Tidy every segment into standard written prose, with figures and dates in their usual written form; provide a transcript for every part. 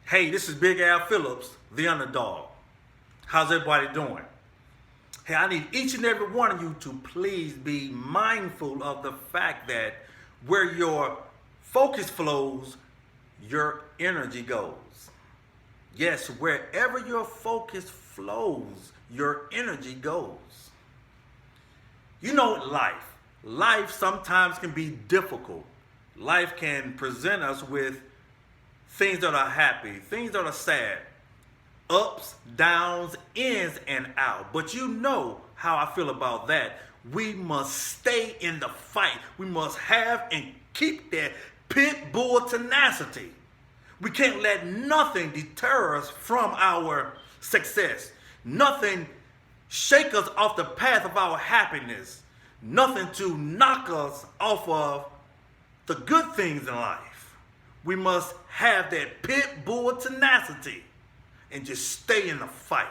Hey, this is Big Al Phillips, the underdog. How's everybody doing? Hey, I need each and every one of you to please be mindful of the fact that where your focus flows, your energy goes. Yes, wherever your focus flows, your energy goes. You know, life sometimes can be difficult. Life can present us with things that are happy, things that are sad, ups, downs, ins, and out. But you know how I feel about that. We must stay in the fight. We must have and keep that pit bull tenacity. We can't let nothing deter us from our success. Nothing shake us off the path of our happiness. Nothing to knock us off of the good things in life. We must have that pit bull tenacity and just stay in the fight.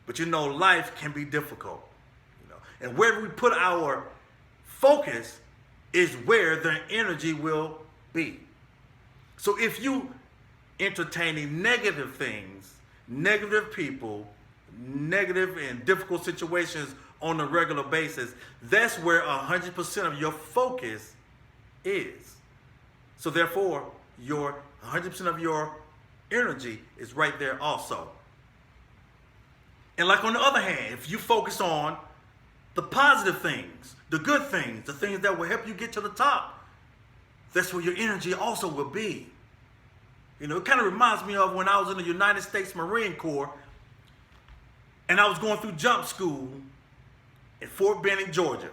But you know, life can be difficult. And where we put our focus is where the energy will be. So if you entertaining negative things, negative people, negative and difficult situations on a regular basis, that's where 100% of your focus is. So therefore, your 100% of your energy is right there also. And like on the other hand, if you focus on the positive things, the good things, the things that will help you get to the top, that's where your energy also will be. You know, it kind of reminds me of when I was in the United States Marine Corps and I was going through jump school in Fort Benning, Georgia.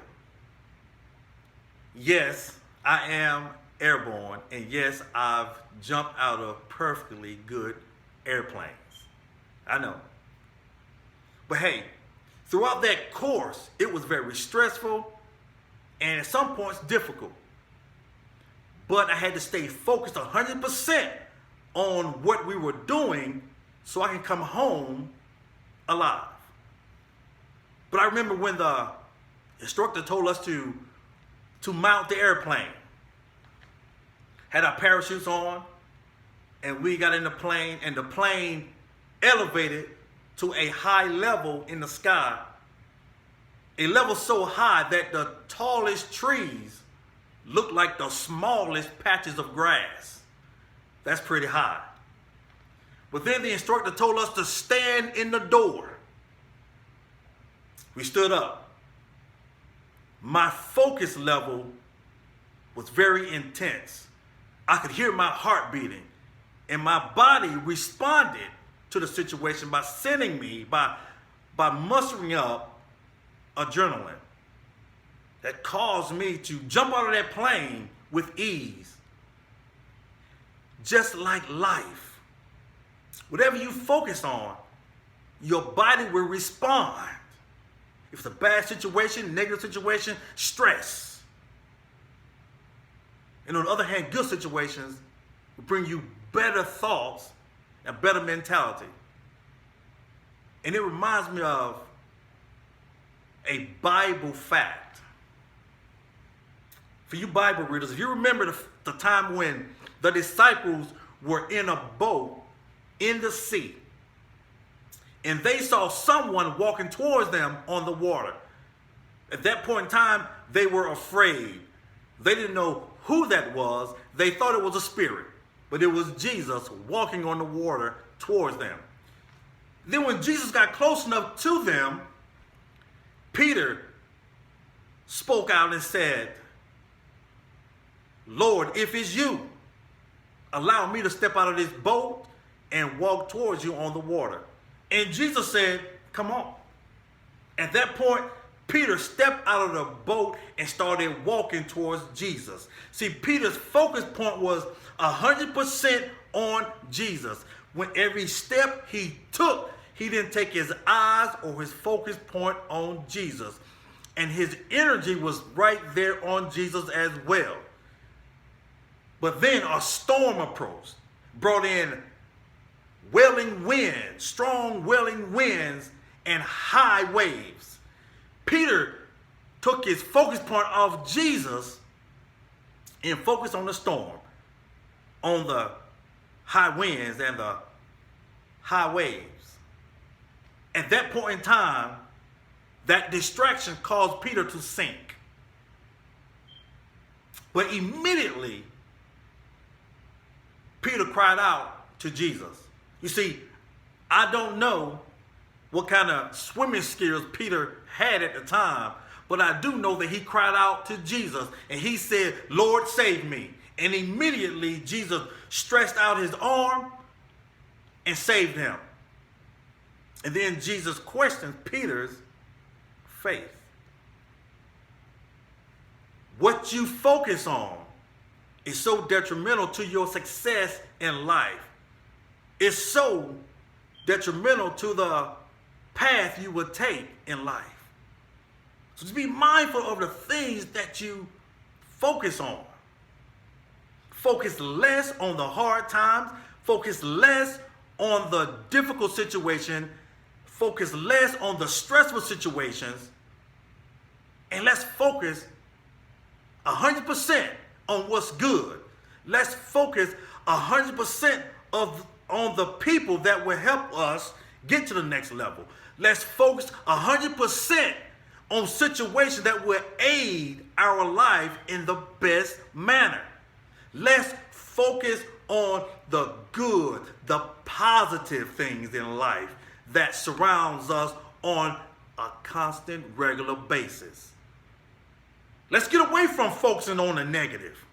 Yes, I am airborne, and yes, I've jumped out of perfectly good airplanes. I know. But hey, throughout that course, it was very stressful and at some points difficult. But I had to stay focused 100% on what we were doing so I can come home alive. But I remember when the instructor told us to mount the airplane. Had our parachutes on, and we got in the plane, and the plane elevated to a high level in the sky. A level so high that the tallest trees looked like the smallest patches of grass. That's pretty high. But then the instructor told us to stand in the door. We stood up. My focus level was very intense. I could hear my heart beating, and my body responded to the situation by sending me, by mustering up adrenaline that caused me to jump out of that plane with ease. Just like life, whatever you focus on, your body will respond. If it's a bad situation, negative situation, stress. And on the other hand, good situations will bring you better thoughts and better mentality. And it reminds me of a Bible fact. For you Bible readers, if you remember the time when the disciples were in a boat in the sea, and they saw someone walking towards them on the water. At that point in time, they were afraid. They didn't know who that was. They thought it was a spirit, but it was Jesus walking on the water towards them. Then when Jesus got close enough to them, Peter spoke out and said, "Lord, if it's you, allow me to step out of this boat and walk towards you on the water." And Jesus said, "Come on." At that point, Peter stepped out of the boat and started walking towards Jesus. See, Peter's focus point was 100% on Jesus. When every step he took, he didn't take his eyes or his focus point on Jesus. And his energy was right there on Jesus as well. But then a storm approached, brought in welling winds, strong welling winds, and high waves. Peter took his focus point off Jesus and focused on the storm, on the high winds and the high waves. At that point in time, that distraction caused Peter to sink. But immediately, Peter cried out to Jesus. You see, I don't know what kind of swimming skills Peter had at the time, but I do know that he cried out to Jesus and he said, Lord, save me. And immediately Jesus stretched out his arm and saved him. And then Jesus questioned Peter's faith. What you focus on is so detrimental to your success in life. It's so detrimental to the path you will take in life. So just be mindful of the things that you focus on. Focus less on the hard times. Focus less on the difficult situation. Focus less on the stressful situations. And let's focus 100% on what's good. Let's focus 100% on the people that will help us get to the next level. Let's focus 100% on situations that will aid our life in the best manner. Let's focus on the good, the positive things in life that surrounds us on a constant, regular basis. Let's get away from focusing on the negative.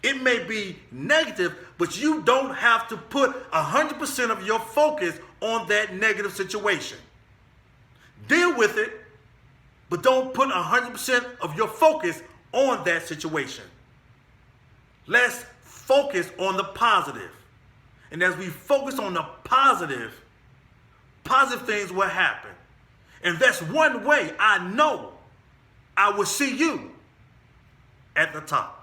It may be negative, but you don't have to put 100% of your focus on that negative situation. Deal with it, but don't put 100% of your focus on that situation. Let's focus on the positive. And as we focus on the positive things will happen. And that's one way I know I will see you at the top.